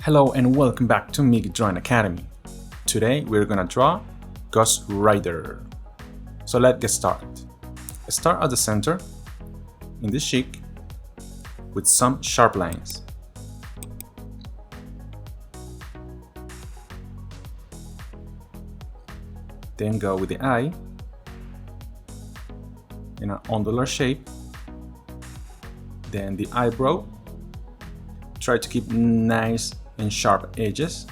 Hello and welcome back to MIG Drawing Academy. Today we're gonna draw Ghost Rider. So let's get started. Start at the center in the cheek with some sharp lines. Then go with the eye in an ondular shape. Then the eyebrow. Try to keep nice and sharp edges.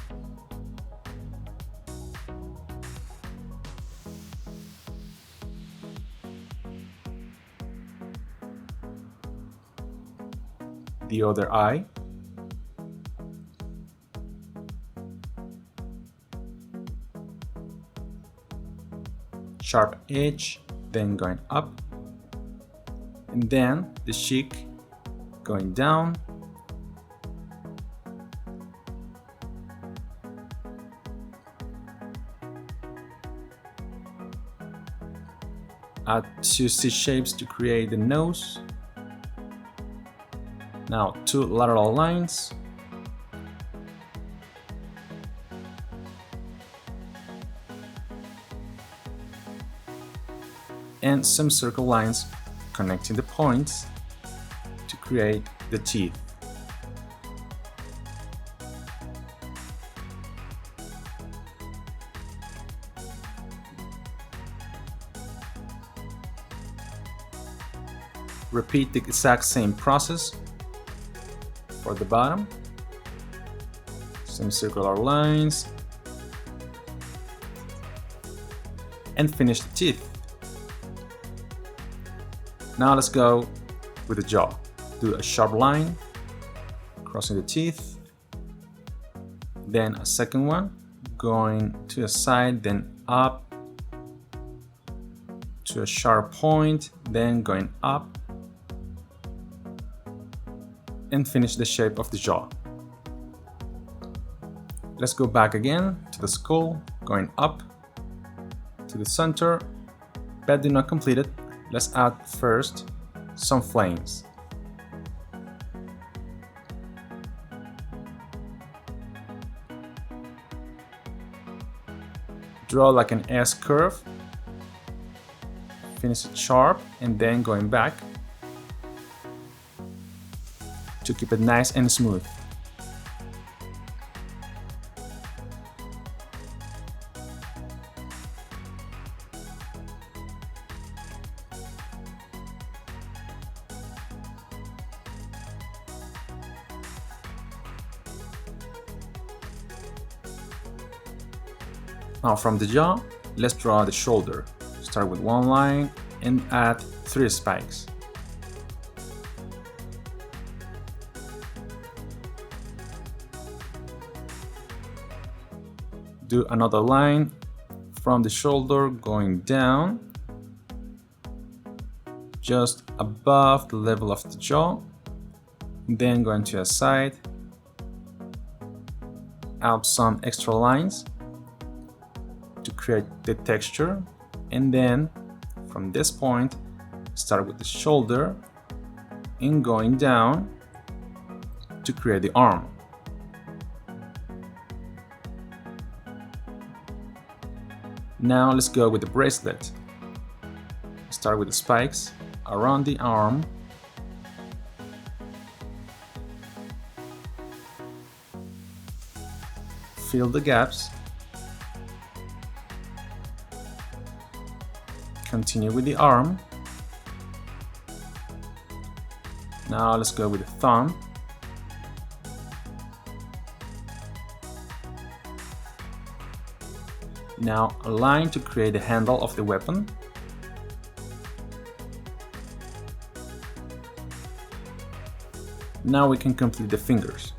The other eye. Sharp edge, then going up. And then the cheek going down. Add two C shapes to create the nose. Now two lateral lines. And some circle lines connecting the points to create the teeth. Repeat the exact same process for the bottom. Some circular lines. And finish the teeth. Now let's go with the jaw. Do a sharp line, crossing the teeth. Then a second one, going to the side, then up to a sharp point, then going up. And finish the shape of the jaw. Let's go back again to the skull, going up to the center, but do not complete it. Let's add first some flames. Draw like an S curve, finish it sharp, and then going back to keep it nice and smooth. Now from the jaw, let's draw the shoulder. Start with one line and add 3 spikes. Do another line from the shoulder going down, just above the level of the jaw, then going to a side, add some extra lines to create the texture, and then from this point start with the shoulder and going down to create the arm. Now let's go with the bracelet. Start with the spikes around the arm. Fill the gaps. Continue with the arm. Now let's go with the thumb. Now a line to create the handle of the weapon. Now we can complete the fingers.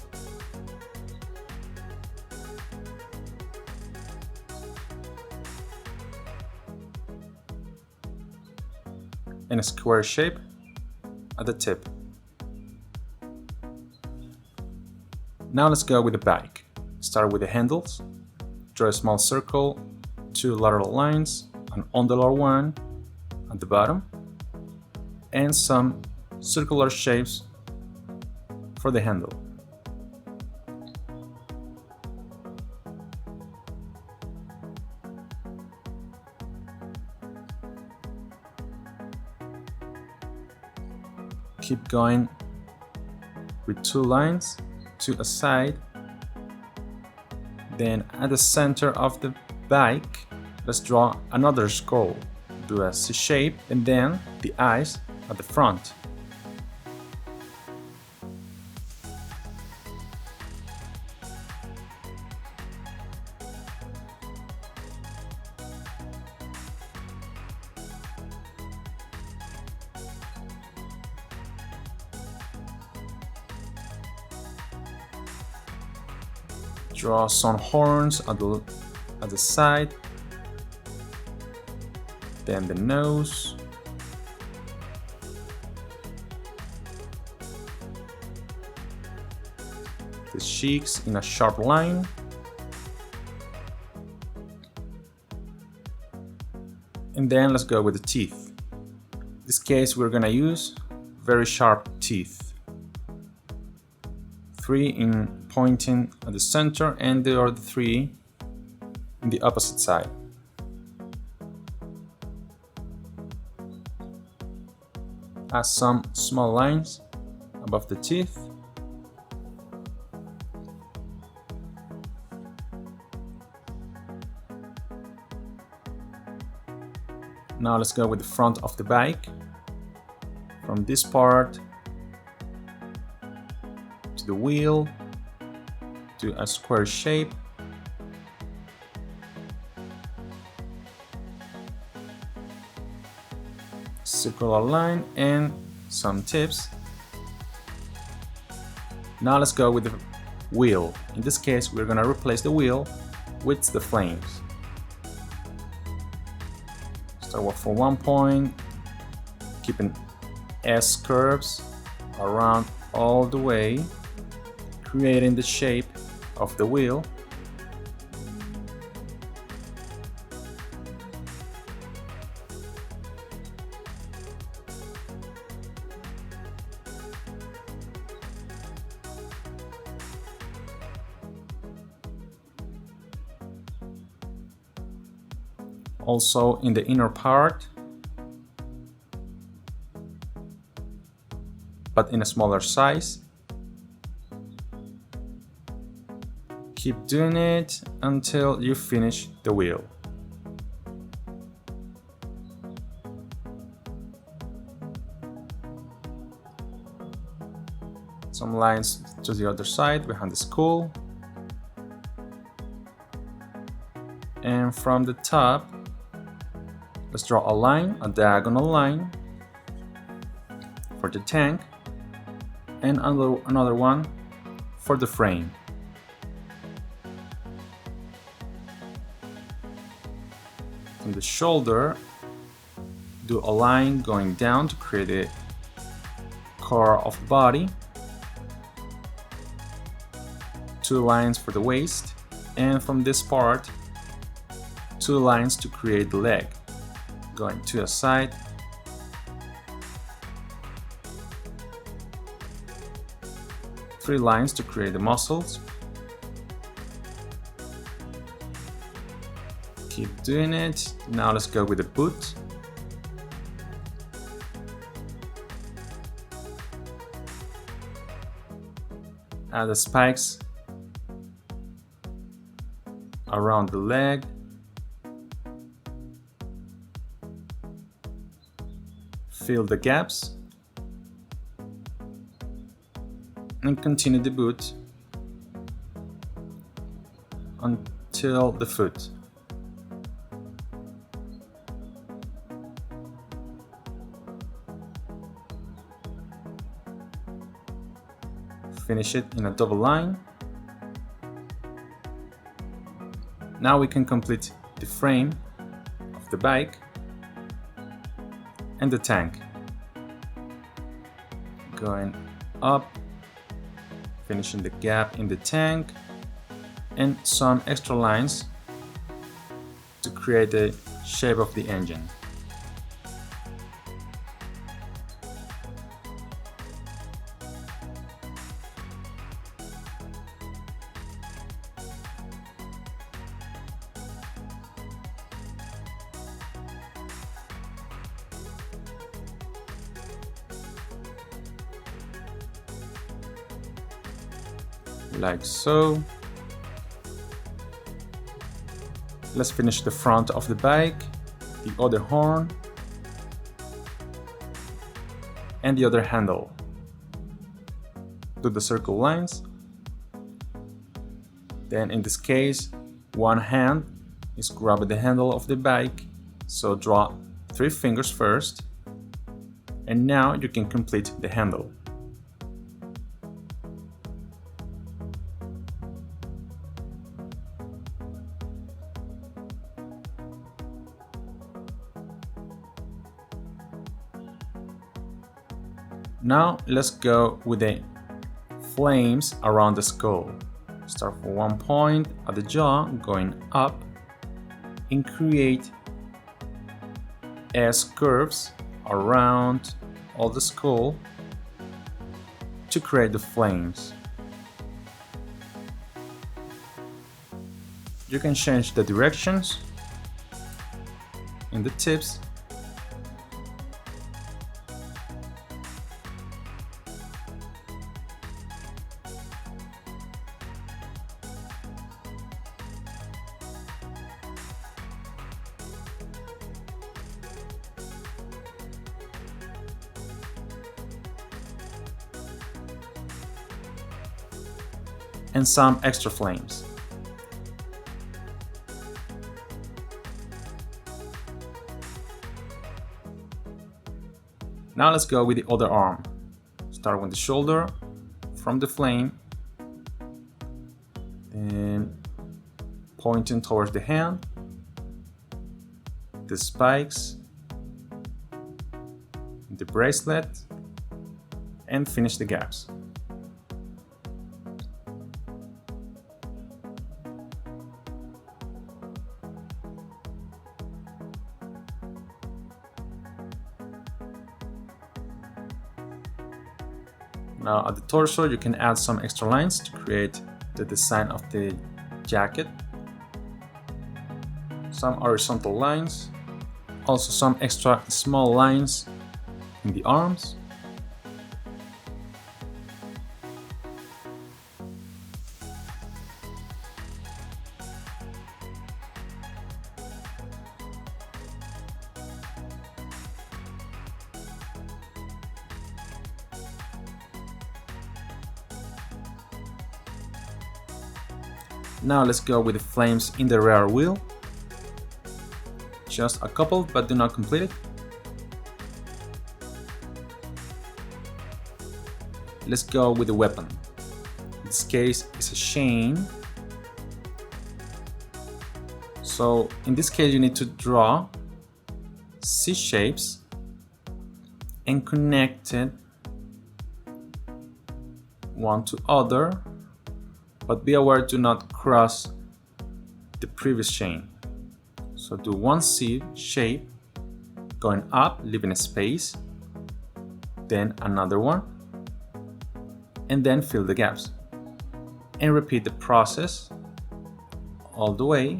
In a square shape at the tip. Now let's go with the back. Start with the handles. Draw a small circle, 2 lateral lines, an ondular one at the bottom, and some circular shapes for the handle. Keep going with 2 lines to a side. Then at the center of the bike, let's draw another skull. Do a C shape and then the eyes at the front. Draw some horns at the side, then the nose, the cheeks in a sharp line, and then let's go with the teeth. In this case we're gonna use very sharp teeth. 3 in pointing at the center and the other 3 in the opposite side. Add some small lines above the teeth. Now let's go with the front of the bike. From this part to the wheel, to a square shape. Circular line and some tips. Now let's go with the wheel. In this case, we're gonna replace the wheel with the flames. Start from one point, keeping S curves around all the way, creating the shape of the wheel. Also in the inner part, but in a smaller size. Keep doing it until you finish the wheel. Some lines to the other side behind the skull. And from the top, let's draw a line, a diagonal line for the tank, and another one for the frame. From the shoulder, do a line going down to create a core of the body. 2 lines for the waist, and from this part, 2 lines to create the leg. Going to a side. Three lines to create the muscles. Keep doing it. Now let's go with the boot. Add the spikes around the leg. Fill the gaps and continue the boot until the foot. Finish it in a double line. Now we can complete the frame of the bike and the tank. Going up, finishing the gap in the tank, and some extra lines to create the shape of the engine. like so. Let's finish the front of the bike, the other horn, and the other handle. Do the circle lines. Then in this case, one hand is grabbing the handle of the bike, so draw 3 fingers first, and now you can complete the handle. Now let's go with the flames around the skull. Start from one point at the jaw, going up, and create S curves around all the skull to create the flames. You can change the directions and the tips. And some extra flames. Now let's go with the other arm. Start with the shoulder, from the flame, then pointing towards the hand, the spikes, the bracelet, and finish the gaps. Now at the torso you can add some extra lines to create the design of the jacket. Some horizontal lines, also some extra small lines in the arms. Now let's go with the flames in the rear wheel. Just a couple, but do not complete it. Let's go with the weapon. In this case, it's a chain. So in this case, you need to draw C shapes and connect it one to other. But be aware to not cross the previous chain. So do one C shape, going up, leaving a space, then another one, and then fill the gaps. And repeat the process all the way,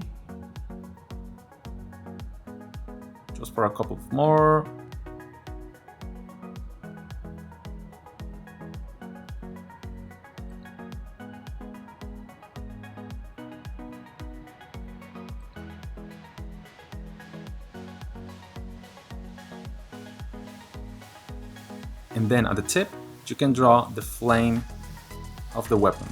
just for a couple more. And then at the tip, you can draw the flame of the weapon.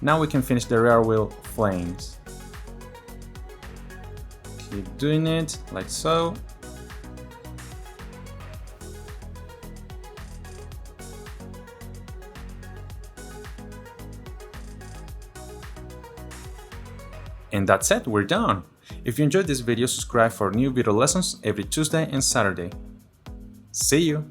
Now we can finish the rear wheel flames. Keep doing it like so. And that's it, we're done. If you enjoyed this video, subscribe for new video lessons every Tuesday and Saturday. See you!